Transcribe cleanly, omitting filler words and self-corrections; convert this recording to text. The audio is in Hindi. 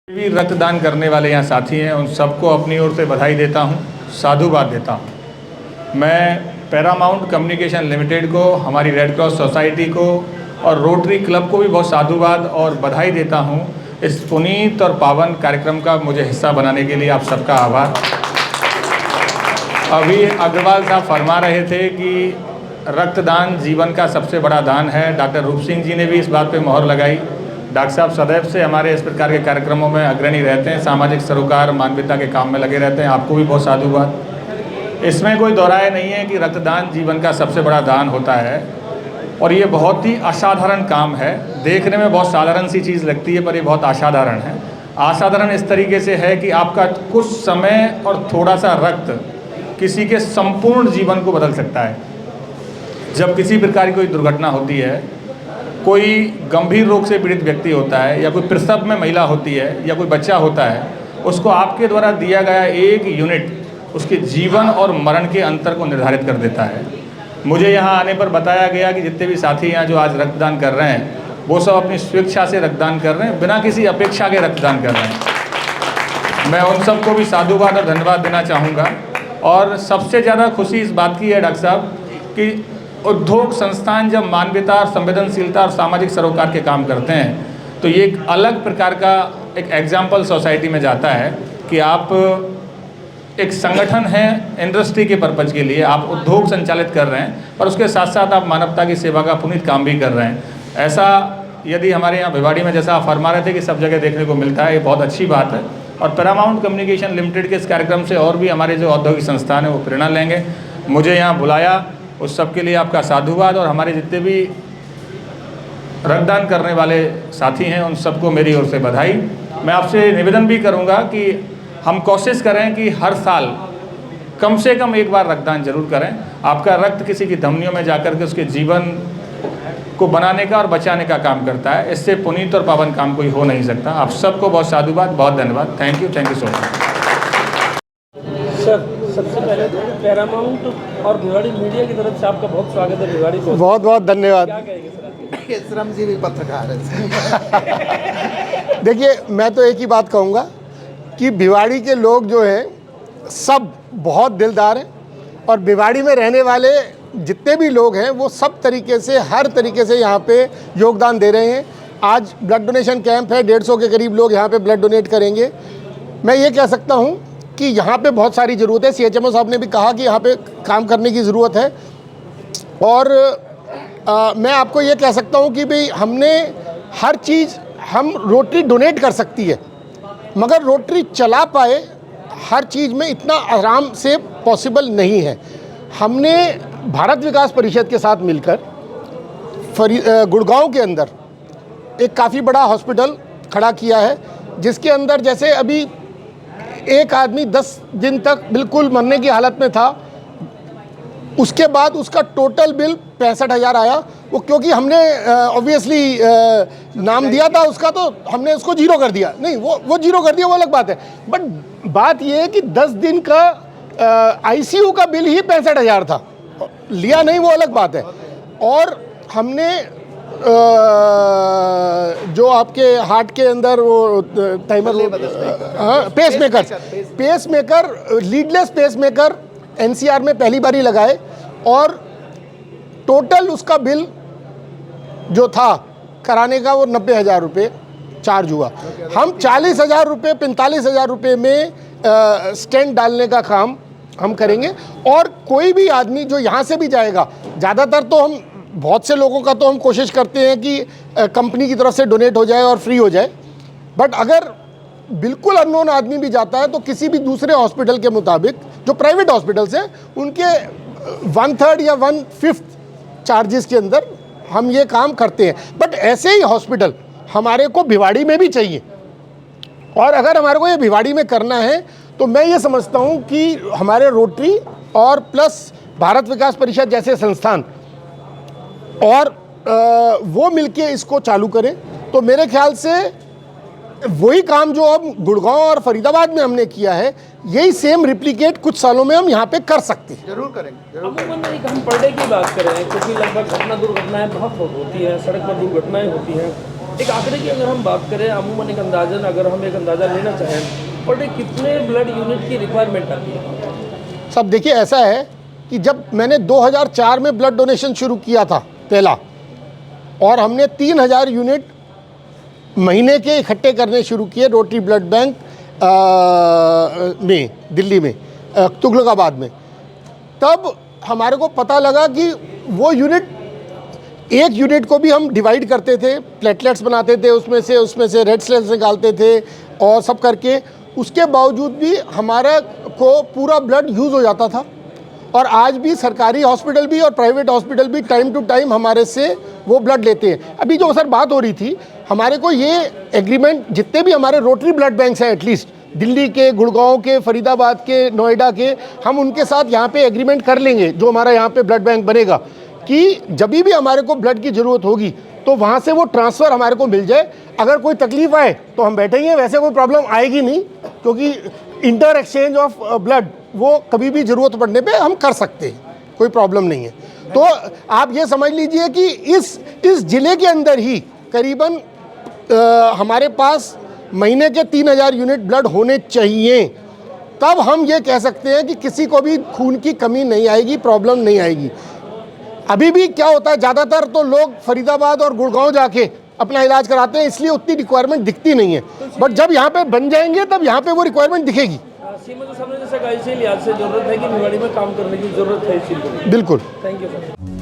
भी रक्तदान करने वाले यहाँ साथी हैं, उन सबको अपनी ओर से बधाई देता हूँ, साधुवाद देता हूँ। मैं पैरामाउंट कम्युनिकेशन लिमिटेड को, हमारी रेड क्रॉस सोसाइटी को और रोटरी क्लब को भी बहुत साधुवाद और बधाई देता हूँ इस पुनीत और पावन कार्यक्रम का मुझे हिस्सा बनाने के लिए। आप सबका आभार। अभी अग्रवाल साहब फरमा रहे थे कि रक्तदान जीवन का सबसे बड़ा दान है। डॉक्टर रूप सिंह जी ने भी इस बात पे मोहर लगाई। डॉक्टर साहब सदैव से हमारे इस प्रकार के कार्यक्रमों में अग्रणी रहते हैं, सामाजिक सरोकार मानवता के काम में लगे रहते हैं। आपको भी बहुत साधुवाद। इसमें कोई दोहराए नहीं है कि रक्तदान जीवन का सबसे बड़ा दान होता है और ये बहुत ही असाधारण काम है। देखने में बहुत साधारण सी चीज़ लगती है पर ये बहुत असाधारण है। असाधारण इस तरीके से है कि आपका कुछ समय और थोड़ा सा रक्त किसी के संपूर्ण जीवन को बदल सकता है। जब किसी प्रकार की कोई दुर्घटना होती है, कोई गंभीर रोग से पीड़ित व्यक्ति होता है या कोई प्रसव में महिला होती है या कोई बच्चा होता है, उसको आपके द्वारा दिया गया एक यूनिट उसके जीवन और मरण के अंतर को निर्धारित कर देता है। मुझे यहाँ आने पर बताया गया कि जितने भी साथी यहाँ जो आज रक्तदान कर रहे हैं वो सब अपनी स्वेच्छा से रक्तदान कर रहे हैं, बिना किसी अपेक्षा के रक्तदान कर रहे हैं। मैं उन सबको भी साधुवाद और धन्यवाद देना चाहूँगा। और सबसे ज़्यादा खुशी इस बात की है डॉक्टर साहब कि उद्योग संस्थान जब मानवता और संवेदनशीलता और सामाजिक सरोकार के काम करते हैं तो ये एक अलग प्रकार का एक एग्जाम्पल सोसाइटी में जाता है कि आप एक संगठन है इंडस्ट्री के पर्पज़ के लिए, आप उद्योग संचालित कर रहे हैं पर उसके साथ साथ आप मानवता की सेवा का पुनीत काम भी कर रहे हैं। ऐसा यदि हमारे यहाँ भिवाड़ी में जैसा आप फरमा रहे थे कि सब जगह देखने को मिलता है, ये बहुत अच्छी बात है। और पैरामाउंट कम्युनिकेशन लिमिटेड के इस कार्यक्रम से और भी हमारे जो औद्योगिक संस्थान है वो प्रेरणा लेंगे। मुझे यहाँ बुलाया उस सब के लिए आपका साधुवाद और हमारे जितने भी रक्तदान करने वाले साथी हैं उन सबको मेरी ओर से बधाई। मैं आपसे निवेदन भी करूंगा कि हम कोशिश करें कि हर साल कम से कम एक बार रक्तदान जरूर करें। आपका रक्त किसी की धमनियों में जाकर के उसके जीवन को बनाने का और बचाने का काम करता है। इससे पुनीत और पावन काम कोई हो नहीं सकता। आप सबको बहुत साधुवाद, बहुत धन्यवाद। Thank you so much. Sir, सबसे पहले तो पैरामाउंट और भिवाड़ी मीडिया की तरफ से आपका बहुत स्वागत है। भिवाड़ी को बहुत बहुत धन्यवाद। क्या कहेंगे सर? श्रमजीवी पत्रकार है। देखिए, मैं तो एक ही बात कहूँगा कि भिवाड़ी के लोग जो हैं सब बहुत दिलदार हैं और भिवाड़ी में रहने वाले जितने भी लोग हैं वो सब तरीके से, हर तरीके से यहाँ पे योगदान दे रहे हैं। आज ब्लड डोनेशन कैंप है, 150 के करीब लोग यहाँ पे ब्लड डोनेट करेंगे। मैं ये कह सकता हूँ कि यहाँ पे बहुत सारी ज़रूरत है। CHMO साहब ने भी कहा कि यहाँ पे काम करने की ज़रूरत है। और मैं आपको ये कह सकता हूँ कि भाई हमने हर चीज़, हम रोटरी डोनेट कर सकती है मगर रोटरी चला पाए हर चीज़ में इतना आराम से पॉसिबल नहीं है। हमने भारत विकास परिषद के साथ मिलकर गुड़गांव के अंदर एक काफ़ी बड़ा हॉस्पिटल खड़ा किया है, जिसके अंदर जैसे अभी एक आदमी 10 दिन तक बिल्कुल मरने की हालत में था, उसके बाद उसका टोटल बिल 65,000 आया। वो क्योंकि हमने ऑब्वियसली नाम दिया था उसका, तो हमने उसको जीरो कर दिया। नहीं, वो जीरो कर दिया, वो अलग बात है। बट बात ये है कि 10 दिन का ICU का बिल ही 65,000 था, लिया नहीं, वो अलग बात है। और हमने जो आपके हार्ट के अंदर वो timer, pacemaker, leadless pacemaker NCR में पहली बार ही लगाए और टोटल उसका बिल जो था कराने का वो 90,000 रुपये चार्ज हुआ। हम 40,000 रुपये, 45,000 रुपये में स्टेंट डालने का काम हम करेंगे। और कोई भी आदमी जो यहाँ से भी जाएगा, ज़्यादातर तो हम, बहुत से लोगों का तो हम कोशिश करते हैं कि कंपनी की तरफ से डोनेट हो जाए और फ्री हो जाए। बट अगर बिल्कुल अननोन आदमी भी जाता है तो किसी भी दूसरे हॉस्पिटल के मुताबिक, जो प्राइवेट हॉस्पिटल्स हैं, उनके 1/3 या 1/5 चार्जेस के अंदर हम ये काम करते हैं। बट ऐसे ही हॉस्पिटल हमारे को भिवाड़ी में भी चाहिए। और अगर हमारे को ये भिवाड़ी में करना है तो मैं ये समझता हूँ कि हमारे रोटरी और प्लस भारत विकास परिषद जैसे संस्थान और वो मिलके इसको चालू करें तो मेरे ख्याल से वही काम जो अब गुड़गांव और फरीदाबाद में हमने किया है, यही सेम रिप्लिकेट कुछ सालों में हम यहाँ पे कर सकते हैं। जरूर करेंगे। अमूमन एक हम पर डे की बात करें, क्योंकि लगभग घटना दुर्घटनाएं बहुत होती हैं, सड़क पर दुर्घटनाएं होती हैं, एक आंकड़े की अगर हम बात करें, अमूमन एक अंदाजन अगर हम एक अंदाज़ा लेना चाहें, पर डे कितने ब्लड यूनिट की रिक्वायरमेंट आती है? सब देखिए, ऐसा है कि जब मैंने 2004 में ब्लड डोनेशन शुरू किया था पहला, और हमने 3000 यूनिट महीने के इकट्ठे करने शुरू किए रोटरी ब्लड बैंक में, दिल्ली में, तुगलकाबाद में, तब हमारे को पता लगा कि वो यूनिट, एक यूनिट को भी हम डिवाइड करते थे, प्लेटलेट्स बनाते थे, उसमें से रेड सेल्स निकालते थे और सब करके, उसके बावजूद भी हमारा को पूरा ब्लड यूज़ हो जाता था। और आज भी सरकारी हॉस्पिटल भी और प्राइवेट हॉस्पिटल भी टाइम टू टाइम हमारे से वो ब्लड लेते हैं। अभी जो सर बात हो रही थी, हमारे को ये एग्रीमेंट, जितने भी हमारे रोटरी ब्लड बैंक्स हैं, एटलीस्ट दिल्ली के, गुड़गांव के, फरीदाबाद के, नोएडा के, हम उनके साथ यहाँ पे एग्रीमेंट कर लेंगे, जो हमारा यहाँ पे ब्लड बैंक बनेगा, कि जब भी हमारे को ब्लड की ज़रूरत होगी तो वहाँ से वो ट्रांसफ़र हमारे को मिल जाए। अगर कोई तकलीफ़ आए तो हम बैठेंगे, वैसे कोई प्रॉब्लम आएगी नहीं, क्योंकि इंटर एक्सचेंज ऑफ ब्लड वो कभी भी ज़रूरत पड़ने पे हम कर सकते हैं, कोई प्रॉब्लम नहीं है। तो आप ये समझ लीजिए कि इस ज़िले के अंदर ही करीबन हमारे पास महीने के 3000 यूनिट ब्लड होने चाहिए, तब हम ये कह सकते हैं कि किसी को भी खून की कमी नहीं आएगी, प्रॉब्लम नहीं आएगी। अभी भी क्या होता है, ज़्यादातर तो लोग फरीदाबाद और गुड़गांव जाके अपना इलाज कराते हैं, इसलिए उतनी रिक्वायरमेंट दिखती नहीं है। बट जब यहाँ पे बन जाएंगे तब यहाँ पे वो रिक्वायरमेंट दिखेगी। सीमा सामने जैसे इसी लिहाज से ज़रूरत है कि भिवाड़ी में काम करने की ज़रूरत है इसी को। बिल्कुल। Thank you sir.